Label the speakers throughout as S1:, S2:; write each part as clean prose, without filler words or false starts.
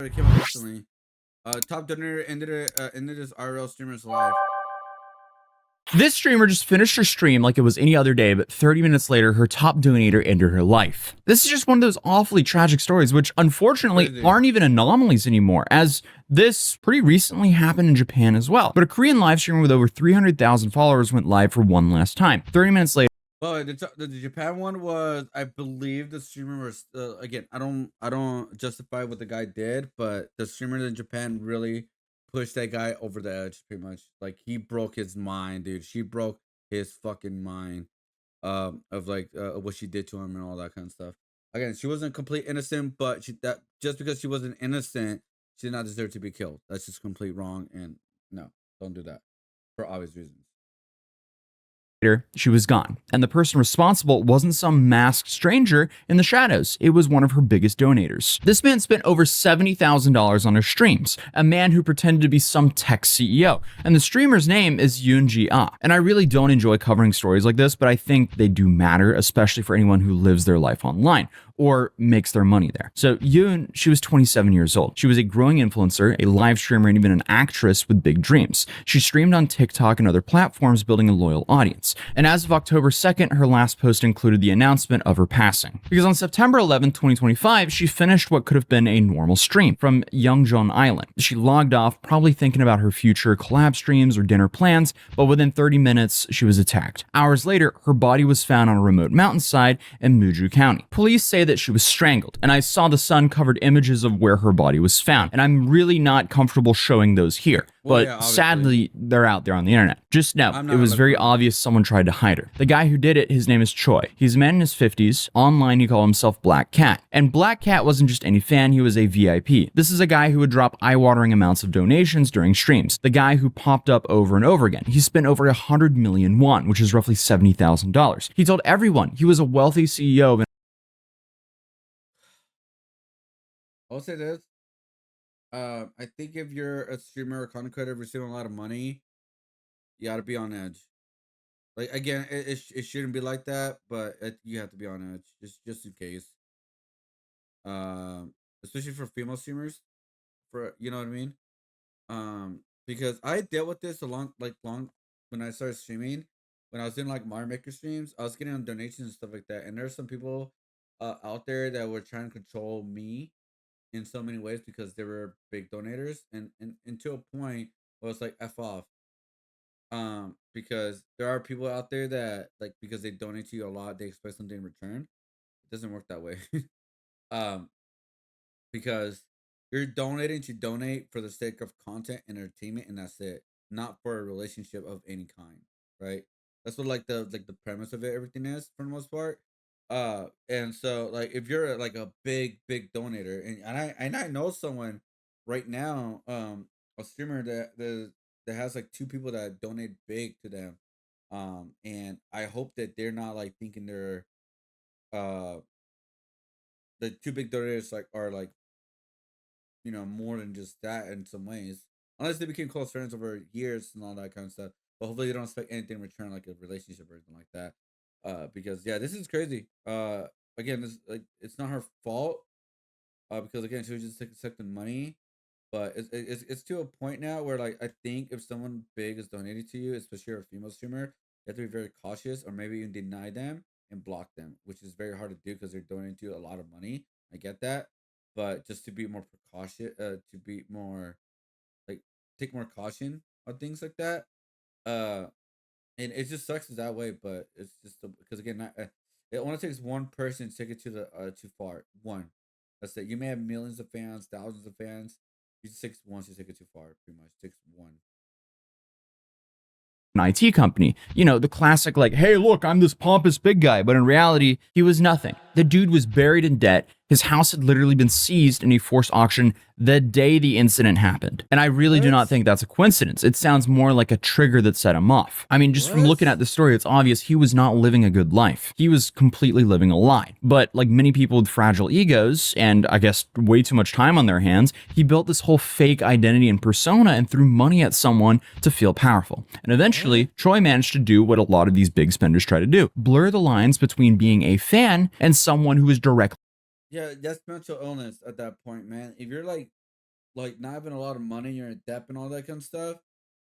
S1: It came out recently. Top donor ended his IRL streamer's life.
S2: This streamer just finished her stream like it was any other day, but 30 minutes later, her top donator ended her life. This is just one of those awfully tragic stories, which unfortunately aren't even anomalies anymore, as this pretty recently happened in Japan as well. But a Korean live streamer with over 300,000 followers went live for one last time. 30 minutes later,
S1: Well, the Japan one was, I believe, the streamer was again. I don't justify what the guy did, but the streamer in Japan really pushed that guy over the edge, pretty much. Like, he broke his mind, dude. She broke his fucking mind, of like what she did to him and all that kind of stuff. Again, she wasn't complete innocent, but that just because she wasn't innocent, she did not deserve to be killed. That's just complete wrong, and no, don't do that for obvious reasons.
S2: she was gone, and the person responsible wasn't some masked stranger in the shadows. It was one of her biggest donators. This man spent over $70,000 on her streams, a man who pretended to be some tech CEO, and the streamer's name is Yoonji Ah. And I really don't enjoy covering stories like this, but I think they do matter, especially for anyone who lives their life online or makes their money there. So Yoon, she was 27 years old. She was a growing influencer, a live streamer, and even an actress with big dreams. She streamed on TikTok and other platforms, building a loyal audience. And as of October 2nd, her last post included the announcement of her passing. Because on September 11th, 2025, she finished what could have been a normal stream from Yeongjeon Island. She logged off, probably thinking about her future collab streams or dinner plans, but within 30 minutes, she was attacked. Hours later, her body was found on a remote mountainside in Muju County. Police say that she was strangled, and I saw the Sun-covered images of where her body was found, and I'm really not comfortable showing those here. But
S1: yeah,
S2: sadly, they're out there on the internet. Just know, it was very obvious someone tried to hide her. The guy who did it, his name is Choi. He's a man in his 50s. Online, he called himself Black Cat. And Black Cat wasn't just any fan, he was a VIP. This is a guy who would drop eye-watering amounts of donations during streams. The guy who popped up over and over again. He spent over 100 million won, which is roughly $70,000. He told everyone he was a wealthy CEO of an
S1: I'll say this. I think if you're a streamer or content creator receiving a lot of money, you got to be on edge. Like, again, it shouldn't be like that, but you have to be on edge just in case. Especially for female streamers, for, you know what I mean. Because I dealt with this a long when I started streaming, when I was doing like Mario Maker streams, I was getting on donations and stuff like that, and there's some people out there that were trying to control me in so many ways because they were big donators, and to a point where it's like F off. Because there are people out there that, like, because they donate to you a lot, they expect something in return. It doesn't work that way. um because you're donating to donate for the sake of content and entertainment, and that's it, not for a relationship of any kind, right? That's what, like, the premise of it, everything is, for the most part. And so, like, if you're like a big donator, and I know someone right now, a streamer that has like two people that donate big to them, and I hope that they're not like thinking they're uh the two big donators like are like, more than just that in some ways. Unless they became close friends over years and all that kind of stuff. But hopefully they don't expect anything in return, like a relationship or anything like that. Because yeah, this is crazy. Again, this, like, it's not her fault. Because again, she was just accepting money. But it's to a point now where, like, I think if someone big is donating to you, especially a female streamer, you have to be very cautious, or maybe even deny them and block them, which is very hard to do because they're donating to you a lot of money. I get that, but just to be more precautious, to be more, like, take more caution on things like that. Uh, and it just sucks that way, but it's just because, again, it only takes one person to take it to the too far. One, that's it. You may have millions of fans, thousands of fans. You just takes once, you take it too far. Pretty much takes one.
S2: IT company. You know, the classic, like, hey, look, I'm this pompous big guy, but in reality, he was nothing. The dude was buried in debt. His house had literally been seized in a forced auction the day the incident happened. And I really do not think that's a coincidence. It sounds more like a trigger that set him off. I mean, just from looking at the story, it's obvious he was not living a good life. He was completely living a lie. But like many people with fragile egos, and I guess way too much time on their hands, he built this whole fake identity and persona and threw money at someone to feel powerful. And eventually, Troy managed to do what a lot of these big spenders try to do: blur the lines between being a fan and someone who is directly.
S1: Yeah, that's mental illness at that point, man. If you're like like not having a lot of money, you're in debt and all that kind of stuff.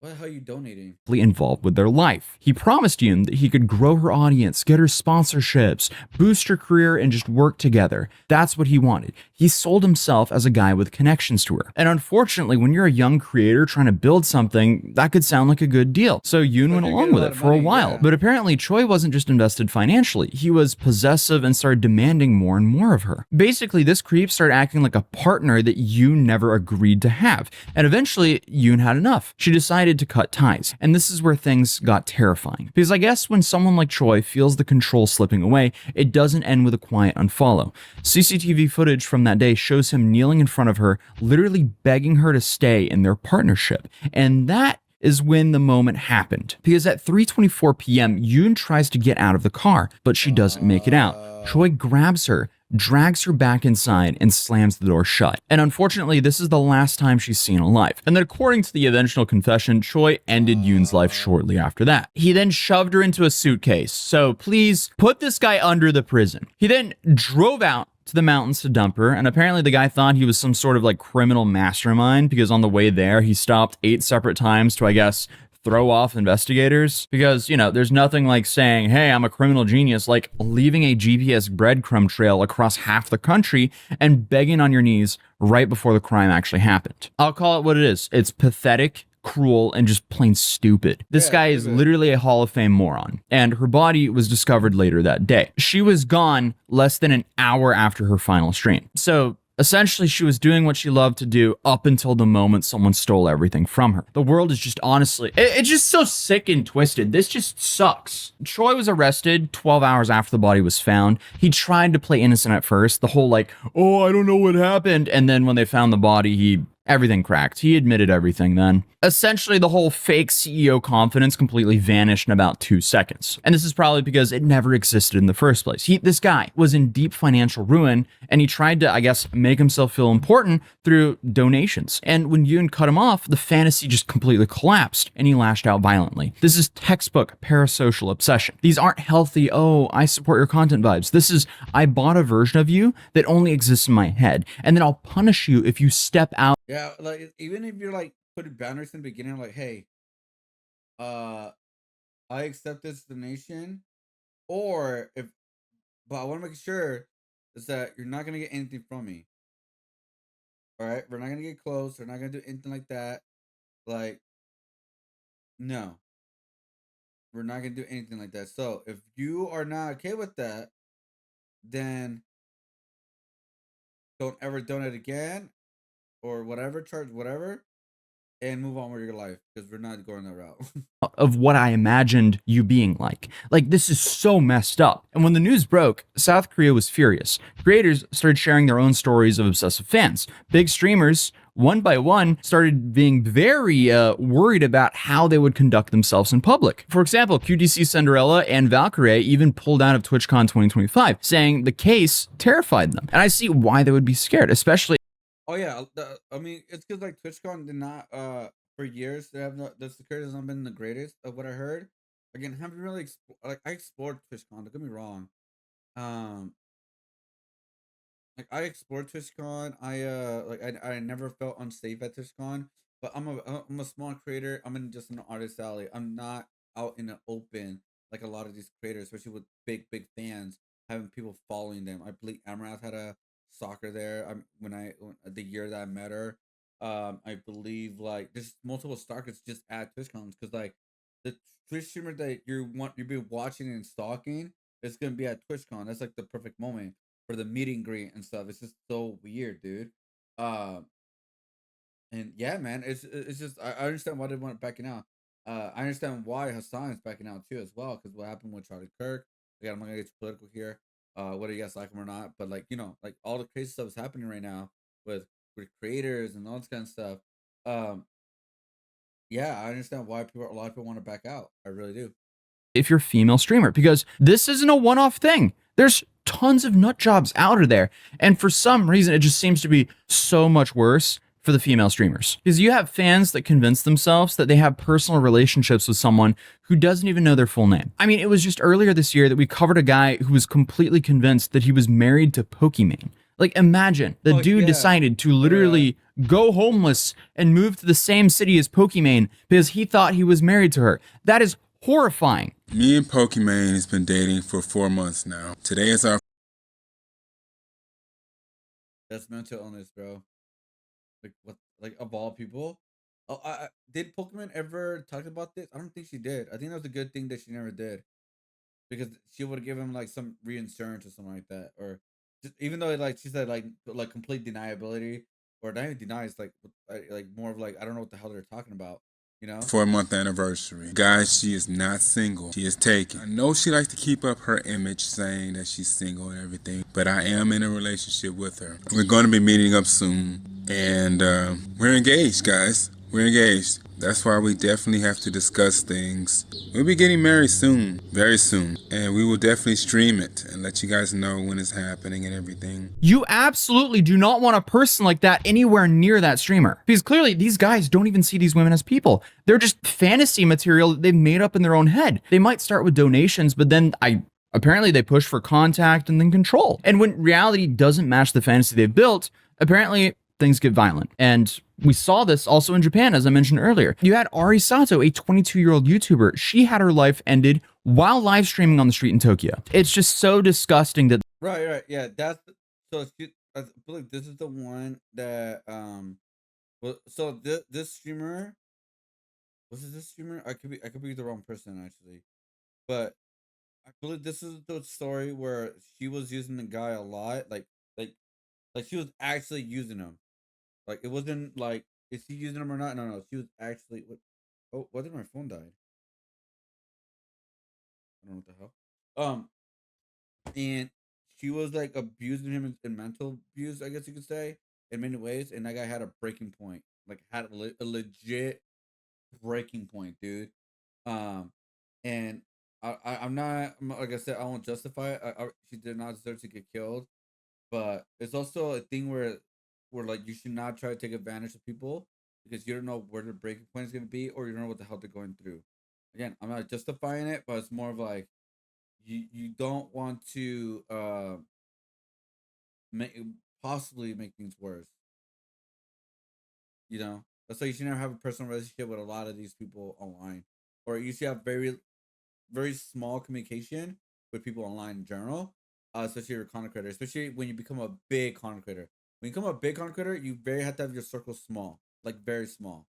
S1: What the hell are you donating?
S2: Involved with their life. He promised Yoon that he could grow her audience, get her sponsorships, boost her career, and just work together. That's what he wanted. He sold himself as a guy with connections to her. And unfortunately, when you're a young creator trying to build something, that could sound like a good deal. So Yoon went
S1: Especially
S2: along
S1: getting a
S2: with
S1: lot
S2: it
S1: of
S2: for a
S1: money,
S2: while.
S1: yeah.
S2: But apparently, Choi wasn't just invested financially. He was possessive and started demanding more and more of her. Basically, this creep started acting like a partner that Yoon never agreed to have. And eventually, Yoon had enough. She decided to cut ties. And this is where things got terrifying. Because I guess when someone like Choi feels the control slipping away, it doesn't end with a quiet unfollow. CCTV footage from that day shows him kneeling in front of her, literally begging her to stay in their partnership. And that is when the moment happened. Because at 3:24 p.m., Yoon tries to get out of the car, but she doesn't make it out. Choi grabs her, drags her back inside, and slams the door shut. And unfortunately, this is the last time she's seen alive. And then according to the eventual confession, Choi ended Yoon's life shortly after that. He then shoved her into a suitcase. So please put this guy under the prison. He then drove out to the mountains to dump her, and apparently the guy thought he was some sort of like criminal mastermind because on the way there he stopped 8 separate times to, I guess, throw off investigators. Because, you know, there's nothing like saying, hey, I'm a criminal genius, like leaving a GPS breadcrumb trail across half the country and begging on your knees right before the crime actually happened. I'll call it what it is. It's pathetic, cruel, and just plain stupid. This guy is literally a Hall of Fame moron, and her body was discovered later that day. She was gone less than an hour after her final stream. So essentially, she was doing what she loved to do up until the moment someone stole everything from her. The world is just honestly, it's just so sick and twisted. This just sucks. Choi was arrested 12 hours after the body was found. He tried to play innocent at first, the whole like, oh, I don't know what happened. And then when they found the body, everything cracked. He admitted everything then. Essentially, the whole fake CEO confidence completely vanished in about 2 seconds. And this is probably because it never existed in the first place. This guy was in deep financial ruin, and he tried to, I guess, make himself feel important through donations. And when Yoon cut him off, the fantasy just completely collapsed, and he lashed out violently. This is textbook parasocial obsession. These aren't healthy, oh, I support your content vibes. This is, I bought a version of you that only exists in my head, and then I'll punish you if you step out.
S1: Yeah, like even if you're like putting boundaries in the beginning, like, hey, uh, I accept this donation, or if, but I want to make sure is that you're not gonna get anything from me. All right, we're not gonna get close. We're not gonna do anything like that. Like, no, we're not gonna do anything like that. So if you are not okay with that, then don't ever donate again, or whatever, charge whatever, and move on with your life because we're not going that route.
S2: Of what I imagined you being like. Like, this is so messed up. And when the news broke, South Korea was furious. Creators started sharing their own stories of obsessive fans. Big streamers, one by one, started being very worried about how they would conduct themselves in public. For example, QTC Cinderella and Valkyrie even pulled out of TwitchCon 2025, saying the case terrified them. And I see why they would be scared, especially.
S1: Oh yeah, I mean it's because like TwitchCon did not for years they have the security has not been the greatest of what I heard. Again, haven't really like I explored TwitchCon. Don't get me wrong. Um, like I explored TwitchCon. I never felt unsafe at TwitchCon. But I'm a small creator. I'm in just an artist alley. I'm not out in the open like a lot of these creators, especially with big fans, having people following them. I believe Amarath had a soccer there. The year that I met her, I believe like there's multiple stalkers just at TwitchCons because like the Twitch streamer that you've been watching and stalking is gonna be at TwitchCon. That's like the perfect moment for the meet and greet and stuff. It's just so weird, dude. Um, and yeah, man, it's just I understand why they want backing out. I understand why Hassan is backing out too as well because what happened with Charlie Kirk. Again, I'm not gonna get too political here. Whether you guys like him or not, but like like all the crazy stuff is happening right now with creators and all this kind of stuff. Um, yeah, I understand why a lot of people want to back out. I really do.
S2: If you're a female streamer, because this isn't a one-off thing. There's tons of nut jobs out of there. And for some reason, it just seems to be so much worse for the female streamers. Because you have fans that convince themselves that they have personal relationships with someone who doesn't even know their full name. I mean, it was just earlier this year that we covered a guy who was completely convinced that he was married to Pokimane. Like, imagine the
S1: Oh
S2: dude
S1: yeah,
S2: decided to
S1: yeah.
S2: literally go homeless and move to the same city as Pokimane because he thought he was married to her. That is horrifying.
S3: Me and Pokimane has been dating for 4 months now. Today is our
S1: That's mental illness, bro. Like what? Like of all people. Oh, did Pokemon ever talk about this? I don't think she did. I think that was a good thing that she never did because she would give him like some reinsurance or something like that, or just, even though like she said like complete deniability or not even deny, it's like more of like I don't know what the hell they're talking about, you know?
S3: 4 month anniversary. Guys, she is not single. She is taken. I know she likes to keep up her image saying that she's single and everything, but I am in a relationship with her. We're going to be meeting up soon, and we're engaged, guys. We're engaged. That's why we definitely have to discuss things. We'll be getting married soon, very soon, and we will definitely stream it and let you guys know when it's happening and everything.
S2: You absolutely do not want a person like that anywhere near that streamer. Because clearly, these guys don't even see these women as people. They're just fantasy material that they've made up in their own head. They might start with donations, but then apparently they push for contact and then control. And when reality doesn't match the fantasy they've built, apparently things get violent. And we saw this also in Japan, as I mentioned earlier. You had Ari Sato, a 22-year-old YouTuber. She had her life ended while live streaming on the street in Tokyo. It's just so disgusting that.
S1: Right, yeah. So. I believe this is the one that Well, so this streamer was it this streamer? I could be the wrong person actually, but I believe this is the story where she was using the guy a lot, like like she was actually using him. Like it wasn't like is he using him or not? No, she was actually. What? Oh, why did my phone die? I don't know what the hell. And she was like abusing him in mental abuse, I guess you could say, in many ways. And that guy had a breaking point, like had a legit breaking point, dude. Um, and I'm not like I said, I won't justify it. She did not deserve to get killed, but it's also a thing where like you should not try to take advantage of people because you don't know where the breaking point is going to be or you don't know what the hell they're going through. Again, I'm not justifying it, but it's more of like you don't want to make possibly make things worse. You know, that's why you should never have a personal relationship with a lot of these people online, or you should have very small communication with people online in general, especially your content creator, especially when you become a big content creator. When you become a big content creator, you very have to have your circle small, like very small.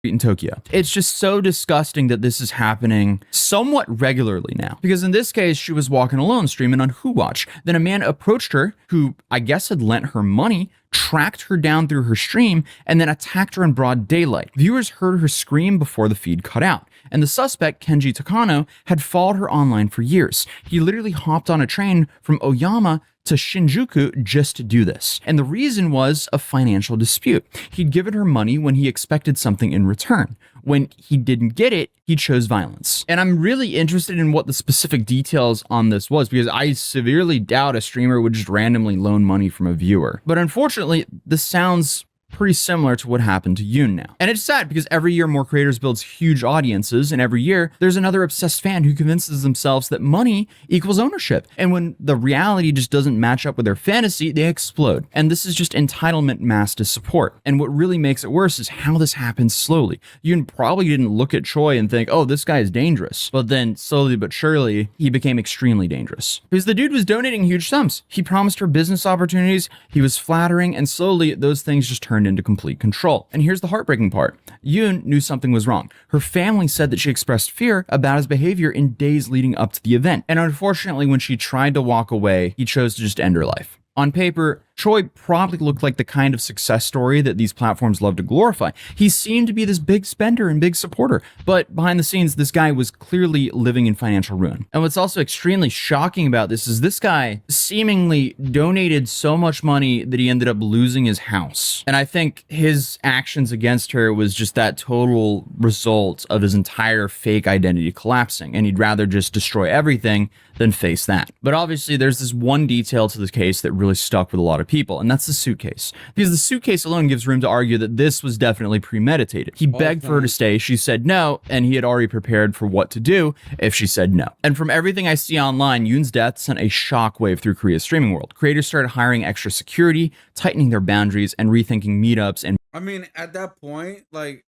S2: In Tokyo. It's just so disgusting that this is happening somewhat regularly now. Because in this case, she was walking alone streaming on Who Watch. Then a man approached her who I guess had lent her money, tracked her down through her stream, and then attacked her in broad daylight. Viewers heard her scream before the feed cut out. And the suspect, Kenji Takano, had followed her online for years. He literally hopped on a train from Oyama to Shinjuku just to do this. And the reason was a financial dispute. He'd given her money when he expected something in return. When he didn't get it, he chose violence. And I'm really interested in what the specific details on this was because I severely doubt a streamer would just randomly loan money from a viewer. But unfortunately, this sounds pretty similar to what happened to Yoon now. And it's sad because every year more creators builds huge audiences, and every year there's another obsessed fan who convinces themselves that money equals ownership. And when the reality just doesn't match up with their fantasy, they explode. And this is just entitlement masked as support. And what really makes it worse is how this happens slowly. Yoon probably didn't look at Choi and think, oh, this guy is dangerous. But then slowly but surely, he became extremely dangerous. Because the dude was donating huge sums. He promised her business opportunities, he was flattering, and slowly those things just turned into complete control. And here's the heartbreaking part. Yoon knew something was wrong. Her family said that she expressed fear about his behavior in days leading up to the event. And unfortunately, when she tried to walk away, he chose to just end her life. On paper, Choi probably looked like the kind of success story that these platforms love to glorify. He seemed to be this big spender and big supporter, but behind the scenes, this guy was clearly living in financial ruin. And what's also extremely shocking about this is this guy seemingly donated so much money that he ended up losing his house. And I think his actions against her was just that total result of his entire fake identity collapsing, and he'd rather just destroy everything than face that. But obviously, there's this one detail to this case that really stuck with a lot of of people, and that's the suitcase. Because the suitcase alone gives room to argue that this was definitely premeditated. He begged for her to stay, she said no, and he had already prepared for what to do if she said no. And from everything I see online, Yoon's death sent a shockwave through Korea's streaming world. Creators started hiring extra security, tightening their boundaries, and rethinking meetups. And
S1: I mean, at that point, like,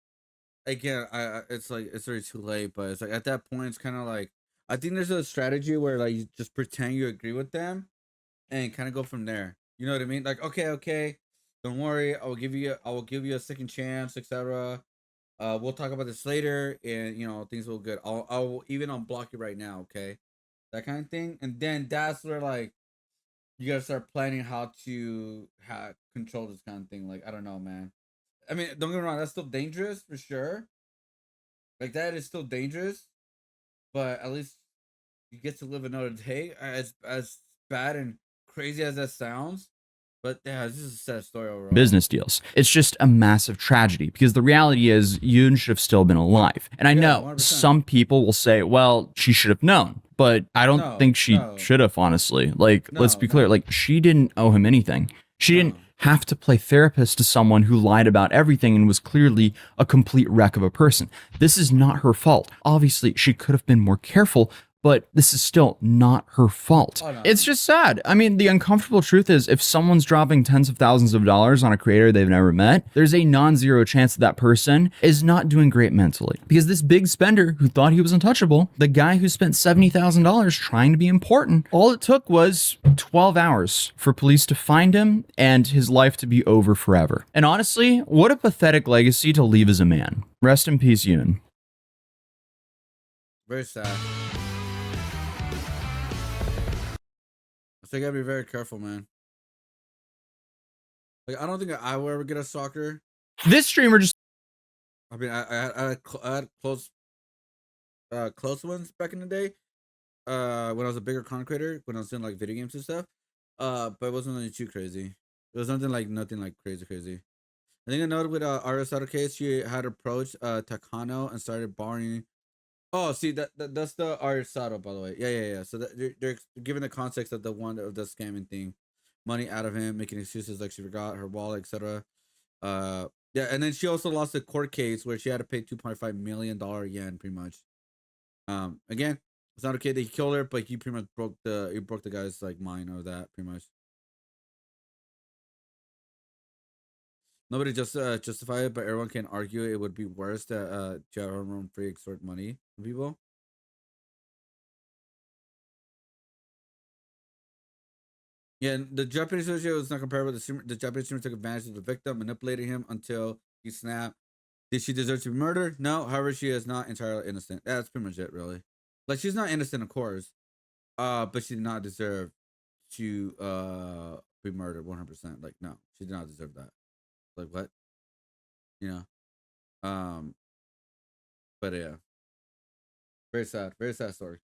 S1: again, it's like it's already too late, but it's like at that point, it's kind of like I think there's a strategy where like you just pretend you agree with them and kind of go from there. You know what I mean? Like, okay, don't worry, I will give you a second chance, etc. We'll talk about this later, and things will good. I'll even unblock you right now, okay? That kind of thing, and then that's where like you gotta start planning how to control this kind of thing. Like, I don't know, man. I mean, don't get me wrong, that's still dangerous for sure. Like that is still dangerous, but at least you get to live another day. As bad and crazy as that sounds, but yeah, this is a sad story overall.
S2: business deals. It's just a massive tragedy because the reality is Yoon should have still been alive. And I know
S1: 100%.
S2: some people will say, well, she should have known, but I don't think she should have, honestly. Like, let's be clear. Like, she didn't owe him anything. She didn't have to play therapist to someone who lied about everything and was clearly a complete wreck of a person. This is not her fault. Obviously, she could have been more careful, but this is still not her fault.
S1: Oh, no,
S2: it's just sad. I mean, the uncomfortable truth is if someone's dropping tens of thousands of dollars on a creator they've never met, there's a non-zero chance that person is not doing great mentally. Because this big spender who thought he was untouchable, the guy who spent $70,000 trying to be important, all it took was 12 hours for police to find him and his life to be over forever. And honestly, what a pathetic legacy to leave as a man. Rest in peace, Yoon.
S1: Very sad. So you gotta be very careful, man. Like, I don't think I will ever get a stalker.
S2: This streamer just...
S1: I mean, I had close ones back in the day. When I was a bigger content creator, when I was doing like video games and stuff. But it wasn't really too crazy. It was nothing like crazy. I think I noted with RS case, she had approached Takano and started borrowing. Oh, see that's the Arisato, by the way. Yeah. So they're giving the context of the scamming thing, money out of him, making excuses like she forgot her wallet, etc. Yeah, and then she also lost a court case where she had to pay $2.5 million yen, pretty much. Again, it's not okay that he killed her, but he pretty much broke the guy's like mind over that, pretty much. Nobody just justify it, but everyone can argue it would be worse that to have her own free extort money from people. Yeah, and the Japanese associate was not comparable. The Japanese streamer took advantage of the victim, manipulating him until he snapped. Did she deserve to be murdered? No. However, she is not entirely innocent. That's pretty much it, really. Like, she's not innocent, of course. But she did not deserve to be murdered 100%. Like, no, she did not deserve that. Like, what? You know. But yeah. Very sad story.